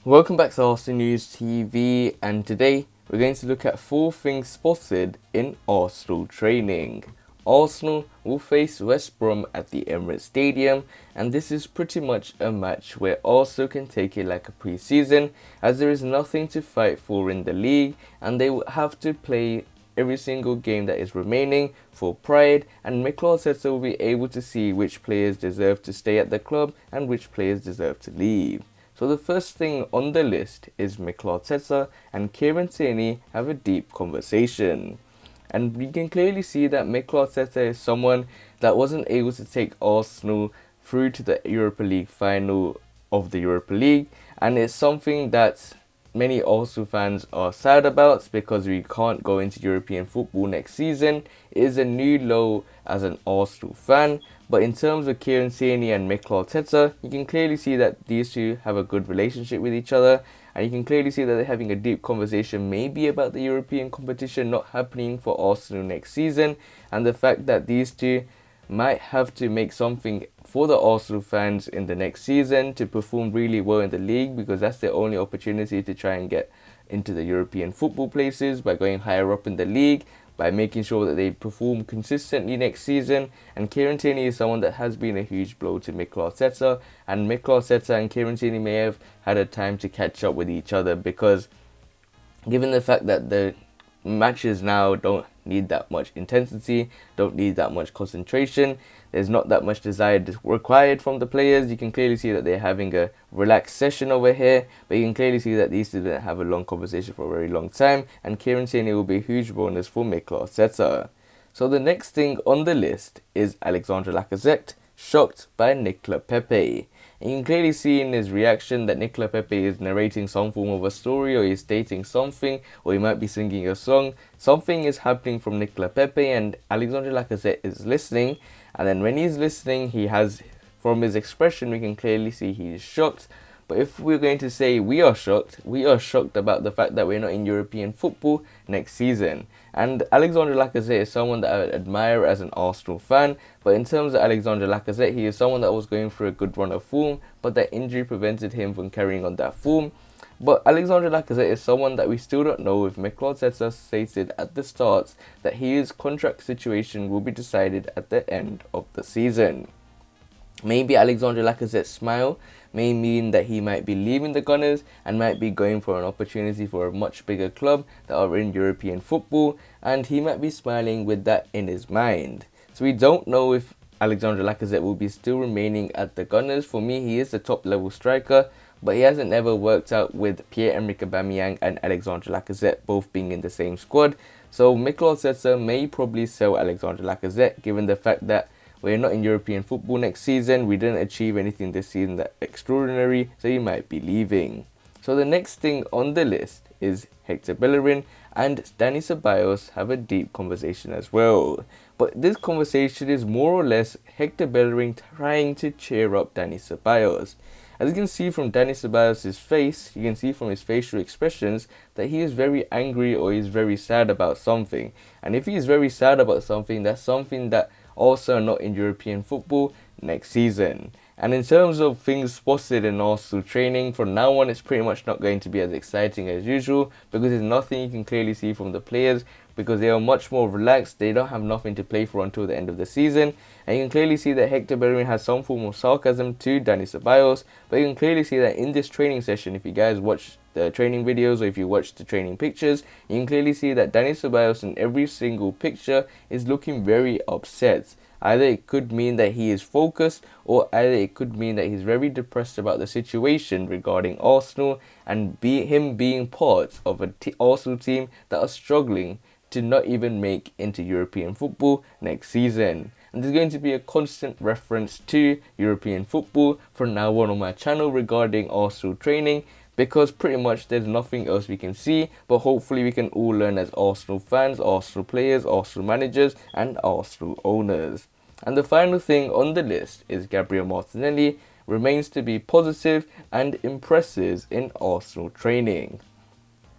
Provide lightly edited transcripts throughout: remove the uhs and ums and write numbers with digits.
Welcome back to Arsenal News TV, and today we're going to look at 4 things spotted in Arsenal training. Arsenal will face West Brom at the Emirates Stadium, and this is pretty much a match where Arsenal can take it like a pre-season, as there is nothing to fight for in the league and they will have to play every single game that is remaining for pride, and Mikel will be able to see which players deserve to stay at the club and which players deserve to leave. So the first thing on the list is Mikel Arteta and TIERNEY have a deep conversation. And we can clearly see that Mikel Arteta is someone that wasn't able to take Arsenal through to the Europa League final of the Europa League, and it's something that many Arsenal fans are sad about because we can't go into European football next season. It is a new low as an Arsenal fan, but in terms of TIERNEY and Mikel Arteta, you can clearly see that these two have a good relationship with each other, and you can clearly see that they're having a deep conversation maybe about the European competition not happening for Arsenal next season, and the fact that these two might have to make something for the Arsenal fans in the next season to perform really well in the league, because that's their only opportunity to try and get into the European football places by going higher up in the league, by making sure that they perform consistently next season. And TIERNEY is someone that has been a huge blow to Mikel Arteta, and Mikel Arteta and TIERNEY may have had a time to catch up with each other, because given the fact that the matches now don't need that much intensity, don't need that much concentration, there's not that much desire required from the players. You can clearly see that they're having a relaxed session over here, but you can clearly see that these two didn't have a long conversation for a very long time, and TIERNEY will be a huge bonus for Mikel Arteta. So the next thing on the list is Alexandre Lacazette shocked by Nicolas Pepe. And you can clearly see in his reaction that Nicolas Pepe is narrating some form of a story, or he's stating something, or he might be singing a song. Something is happening from Nicolas Pepe, and Alexandre Lacazette is listening. And then when he's listening, he has, from his expression, we can clearly see he is shocked. But if we're going to say we are shocked about the fact that we're not in European football next season. And Alexandre Lacazette is someone that I admire as an Arsenal fan, but in terms of Alexandre Lacazette, he is someone that was going through a good run of form, but that injury prevented him from carrying on that form. But Alexandre Lacazette is someone that we still don't know if Mikel Arteta stated at the start that his contract situation will be decided at the end of the season. Maybe Alexandre Lacazette's smile may mean that he might be leaving the Gunners and might be going for an opportunity for a much bigger club that are in European football, and he might be smiling with that in his mind. So we don't know if Alexandre Lacazette will be still remaining at the Gunners. For me, he is the top level striker, but he hasn't ever worked out with Pierre-Emerick Aubameyang and Alexandre Lacazette both being in the same squad. So Mikel Arteta may probably sell Alexandre Lacazette, given the fact that we're not in European football next season. We didn't achieve anything this season that extraordinary, so he might be leaving. So the next thing on the list is Hector Bellerin and DANI CEBALLOS have a deep conversation as well. But this conversation is more or less Hector Bellerin trying to cheer up DANI CEBALLOS. As you can see from DANI CEBALLOS' face, you can see from his facial expressions that he is very angry or he's very sad about something. And if he is very sad about something, that's something that also not in European football next season. And in terms of things spotted in Arsenal training, from now on it's pretty much not going to be as exciting as usual, because there's nothing you can clearly see from the players, because they are much more relaxed. They don't have nothing to play for until the end of the season. And you can clearly see that Hector Bellerin has some form of sarcasm to DANI CEBALLOS, but you can clearly see that in this training session, if you guys watch the training videos or if you watch the training pictures, you can clearly see that DANI CEBALLOS in every single picture is looking very upset. Either it could mean that he is focused, or either it could mean that he's very depressed about the situation regarding Arsenal and him being part of an Arsenal team that are struggling to not even make into European football next season. And there's going to be a constant reference to European football from now on my channel regarding Arsenal training, because pretty much there's nothing else we can see, but hopefully we can all learn as Arsenal fans, Arsenal players, Arsenal managers and Arsenal owners. And the final thing on the list is Gabriel Martinelli remains to be positive and impresses in Arsenal training.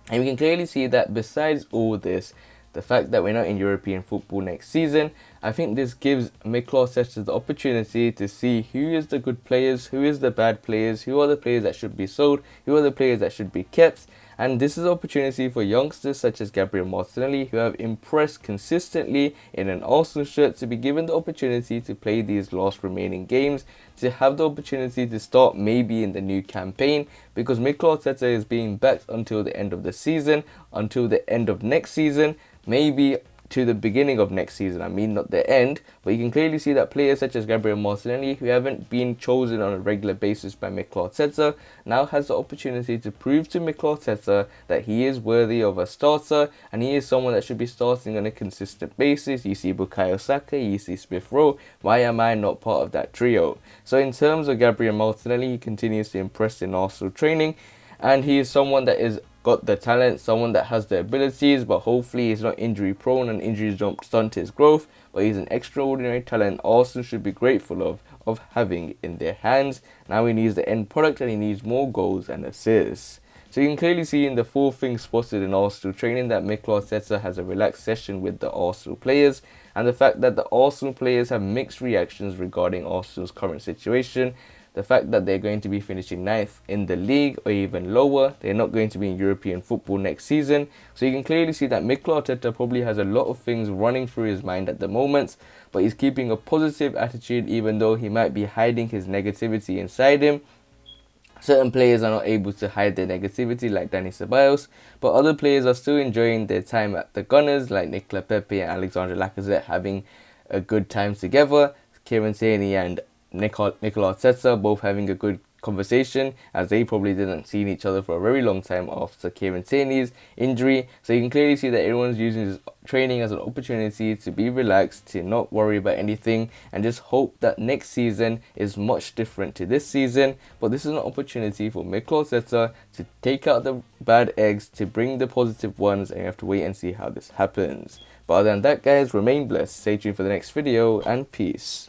And we can clearly see that besides all this, the fact that we're not in European football next season, I think this gives Mikel Arteta the opportunity to see who is the good players, who is the bad players, who are the players that should be sold, who are the players that should be kept. And this is an opportunity for youngsters such as Gabriel Martinelli, who have impressed consistently in an Arsenal shirt, to be given the opportunity to play these last remaining games, to have the opportunity to start maybe in the new campaign, because Mikel Arteta is being backed until the end of the season, until the end of next season, maybe to the beginning of next season. I mean, not the end, but you can clearly see that players such as Gabriel Martinelli, who haven't been chosen on a regular basis by Mikel Arteta, now has the opportunity to prove to Mikel Arteta that he is worthy of a starter, and he is someone that should be starting on a consistent basis. You see Bukayo, Saka, you see Smith Rowe. Why am I not part of that trio? So in terms of Gabriel Martinelli, he continues to impress in Arsenal training, and he is someone that is got the talent, someone that has the abilities, but hopefully he's not injury prone and injuries don't stunt his growth. But he's an extraordinary talent Arsenal should be grateful of having in their hands. Now he needs the end product, and he needs more goals and assists. So you can clearly see in the 4 things spotted in Arsenal training that Mikel Arteta has a relaxed session with the Arsenal players, and the fact that the Arsenal players have mixed reactions regarding Arsenal's current situation. The fact that they're going to be finishing 9th in the league or even lower. They're not going to be in European football next season. So you can clearly see that Mikel Arteta probably has a lot of things running through his mind at the moment, but he's keeping a positive attitude even though he might be hiding his negativity inside him. Certain players are not able to hide their negativity like DANI, CEBALLOS, but other players are still enjoying their time at the Gunners like nicolas, pepe and Alexandre Lacazette, having a good time together. TIERNEY and Mikel Arteta both having a good conversation, as they probably didn't see each other for a very long time after TIERNEY's injury. So you can clearly see that everyone's using this training as an opportunity to be relaxed, to not worry about anything, and just hope that next season is much different to this season. But this is an opportunity for Mikel Arteta to take out the bad eggs, to bring the positive ones, and you have to wait and see how this happens. But other than that, guys, remain blessed, stay tuned for the next video, and peace.